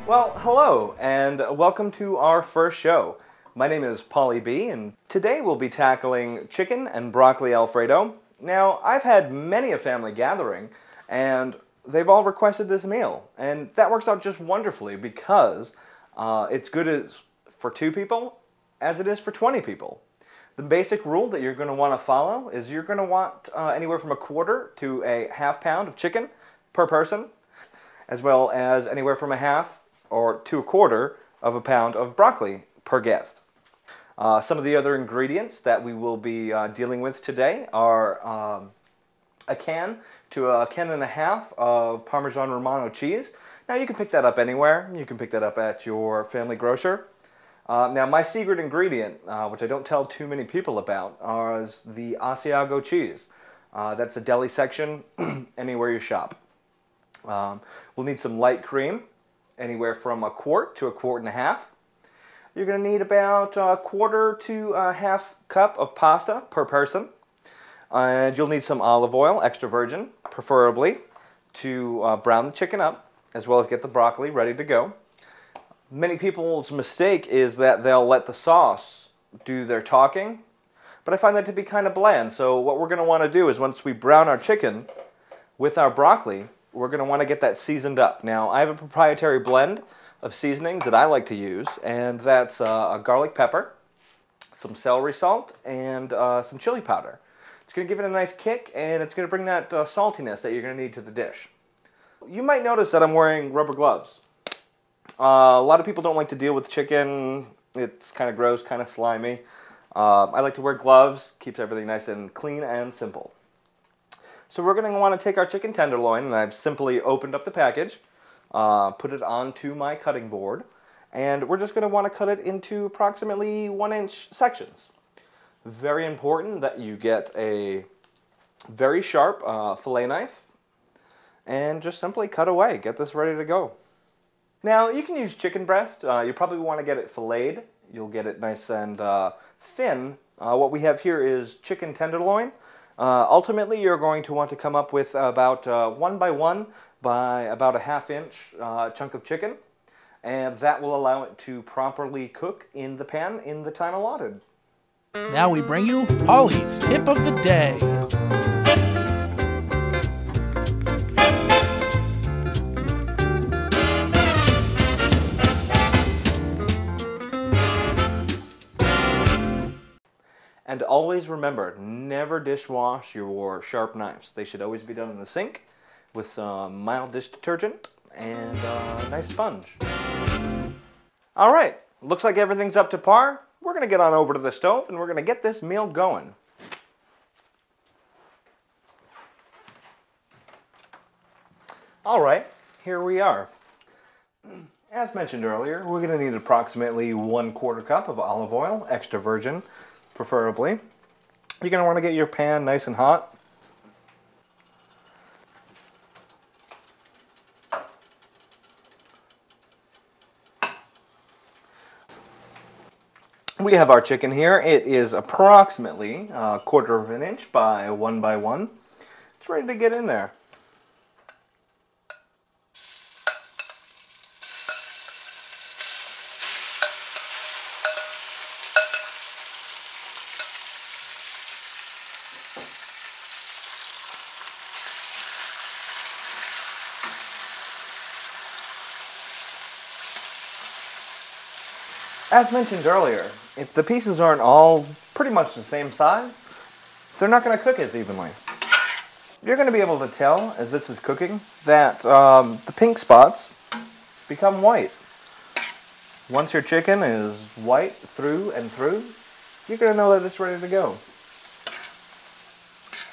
Well, hello, and welcome to our first show. My name is Polly B, and today we'll be tackling chicken and broccoli Alfredo. Now, I've had many a family gathering, and they've all requested this meal, and that works out just wonderfully because it's good for 2 people as it is for 20 people. The basic rule that you're going to want to follow is you're going to want anywhere from 1/4 to a ½ pound of chicken per person, as well as anywhere from 1/2 or to 1/4 of a pound of broccoli per guest. Some of the other ingredients that we will be dealing with today are a can to a can and a half of Parmesan Romano cheese. Now you can pick that up anywhere. You can pick that up at your family grocer. Now my secret ingredient, which I don't tell too many people about, is the Asiago cheese. That's the deli section anywhere you shop. We'll need some light cream, anywhere from 1/4 to 1/4 1/2. You're going to need about 1/4 to a ½ cup of pasta per person. And you'll need some olive oil, extra virgin, preferably, to brown the chicken up, as well as get the broccoli ready to go. Many people's mistake is that they'll let the sauce do their talking, but I find that to be kind of bland. So what we're going to want to do is once we brown our chicken with our broccoli, we're going to want to get that seasoned up. Now, I have a proprietary blend of seasonings that I like to use, and that's a garlic pepper, some celery salt, and some chili powder. It's going to give it a nice kick, and it's going to bring that saltiness that you're going to need to the dish. You might notice that I'm wearing rubber gloves. A lot of people don't like to deal with chicken. It's kind of gross, kind of slimy. I like to wear gloves. Keeps everything nice and clean and simple. So we're going to want to take our chicken tenderloin, and I've simply opened up the package, put it onto my cutting board, and we're just going to want to cut it into approximately 1-inch sections. Very important that you get a very sharp fillet knife, and just simply cut away. Get this ready to go. Now, you can use chicken breast. You probably want to get it filleted. You'll get it nice and thin. What we have here is chicken tenderloin. Ultimately, you're going to want to come up with about 1 by 1 by about a ½ inch chunk of chicken, and that will allow it to properly cook in the pan in the time allotted. Now we bring you Polly's Tip of the Day. And always remember, never dishwash your sharp knives. They should always be done in the sink with some mild dish detergent and a nice sponge. All right, looks like everything's up to par. We're going to get on over to the stove and we're going to get this meal going. All right, here we are. As mentioned earlier, we're going to need approximately 1/4 cup of olive oil, extra virgin, preferably. You're going to want to get your pan nice and hot. We have our chicken here. It is approximately 1/4 inch by 1 by 1. It's ready to get in there. As mentioned earlier, if the pieces aren't all pretty much the same size, they're not going to cook as evenly. You're going to be able to tell as this is cooking that the pink spots become white. Once your chicken is white through and through, you're going to know that it's ready to go.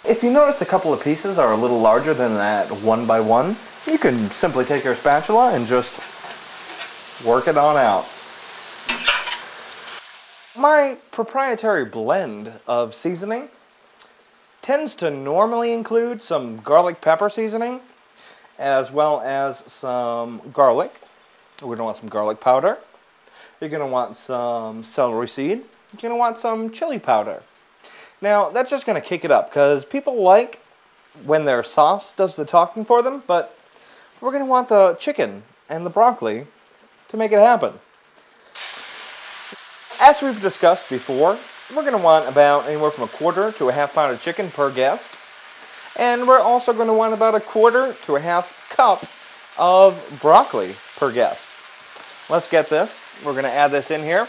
If you notice a couple of pieces are a little larger than that 1 by 1, you can simply take your spatula and just work it on out. My proprietary blend of seasoning tends to normally include some garlic pepper seasoning as well as some garlic. We're going to want some garlic powder. You're going to want some celery seed. You're going to want some chili powder. Now, that's just going to kick it up because people like when their sauce does the talking for them, but we're going to want the chicken and the broccoli to make it happen. As we've discussed before, we're going to want about anywhere from 1/4 to a half pound of chicken per guest. And we're also going to want about 1/4 to a half cup of broccoli per guest. Let's get this. We're going to add this in here.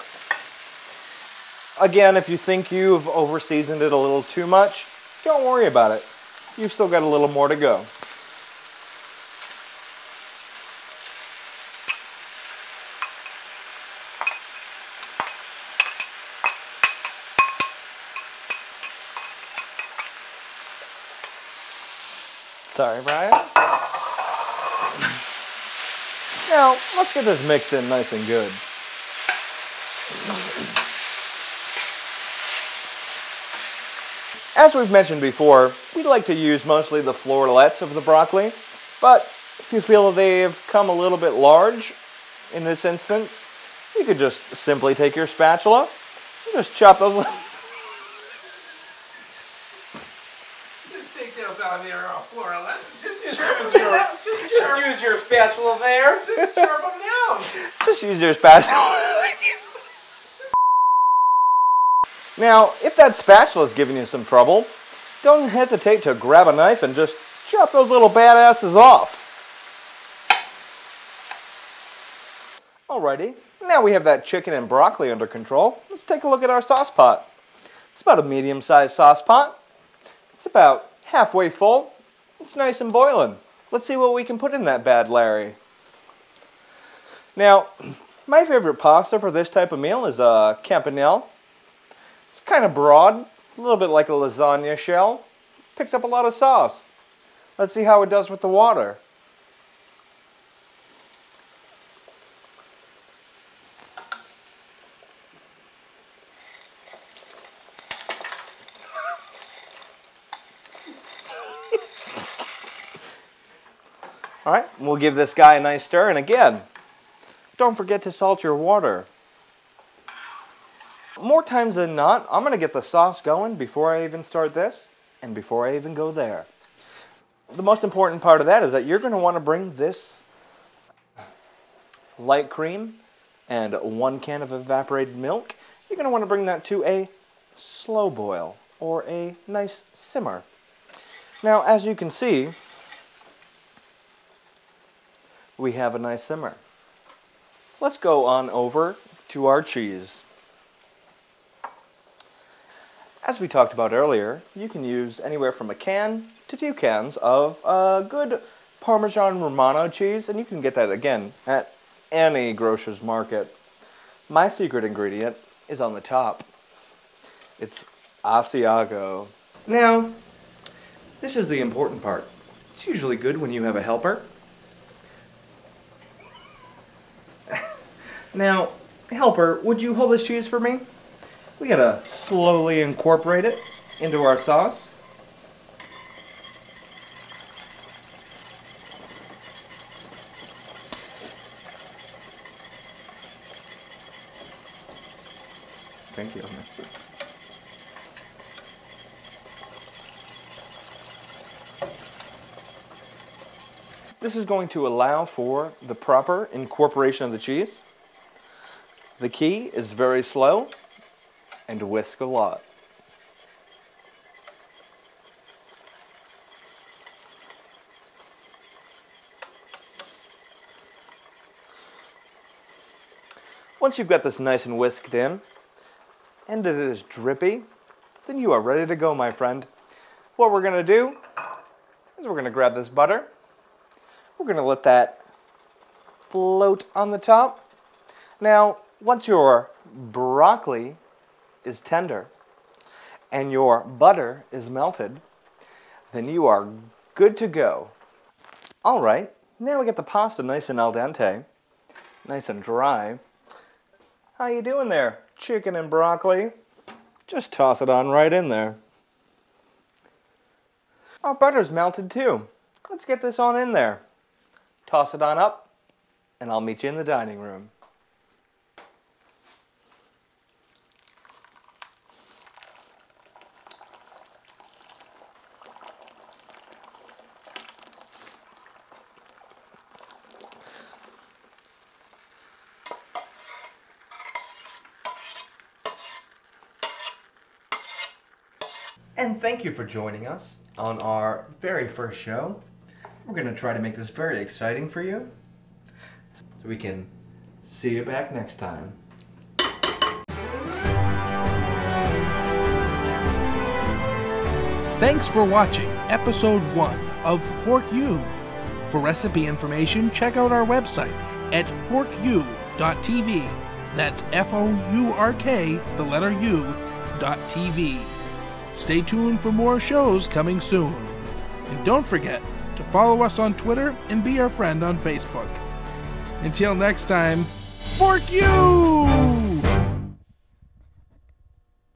Again, if you think you've over-seasoned it a little too much, don't worry about it. You've still got a little more to go. Sorry, Brian. Now, let's get this mixed in nice and good. As we've mentioned before, we like to use mostly the florlets of the broccoli, but if you feel they've come a little bit large in this instance, you could just simply take your spatula and just chop those. On there, Flora. Just use your spatula there. Just chop them down. Just use your spatula. Now, if that spatula is giving you some trouble, don't hesitate to grab a knife and just chop those little badasses off. Alrighty, now we have that chicken and broccoli under control. Let's take a look at our sauce pot. It's about a medium-sized sauce pot. It's about halfway full. It's nice and boiling. Let's see what we can put in that bad Larry. Now, my favorite pasta for this type of meal is a campanile. It's kind of broad, a little bit like a lasagna shell. Picks up a lot of sauce. Let's see how it does with the water. Alright, we'll give this guy a nice stir, and again, don't forget to salt your water. More times than not, I'm going to get the sauce going before I even start this, and before I even go there. The most important part of that is that you're going to want to bring this light cream and 1 can of evaporated milk. You're going to want to bring that to a slow boil, or a nice simmer. Now, as you can see, we have a nice simmer. Let's go on over to our cheese. As we talked about earlier, you can use anywhere from 1 can to 2 cans of good Parmesan Romano cheese, and you can get that again at any grocer's market. My secret ingredient is on the top. It's Asiago. Now, this is the important part. It's usually good when you have a helper. Now, helper, would you hold this cheese for me? We gotta slowly incorporate it into our sauce. Thank you. This is going to allow for the proper incorporation of the cheese. The key is very slow and whisk a lot. Once you've got this nice and whisked in, and it is drippy, then you are ready to go, my friend. What we're going to do is we're going to grab this butter. We're going to let that float on the top. Now, once your broccoli is tender and your butter is melted, then you are good to go. All right, now we get the pasta nice and al dente, nice and dry. How you doing there, chicken and broccoli? Just toss it on right in there. Our butter's melted too. Let's get this on in there. Toss it on up, and I'll meet you in the dining room. And thank you for joining us on our very first show. We're going to try to make this very exciting for you, so we can see you back next time. Thanks for watching episode 1 of Fork U. For recipe information, check out our website at forku.tv. That's F-O-U-R-K, the letter U.tv. Stay tuned for more shows coming soon. And don't forget to follow us on Twitter and be our friend on Facebook. Until next time, Fork U!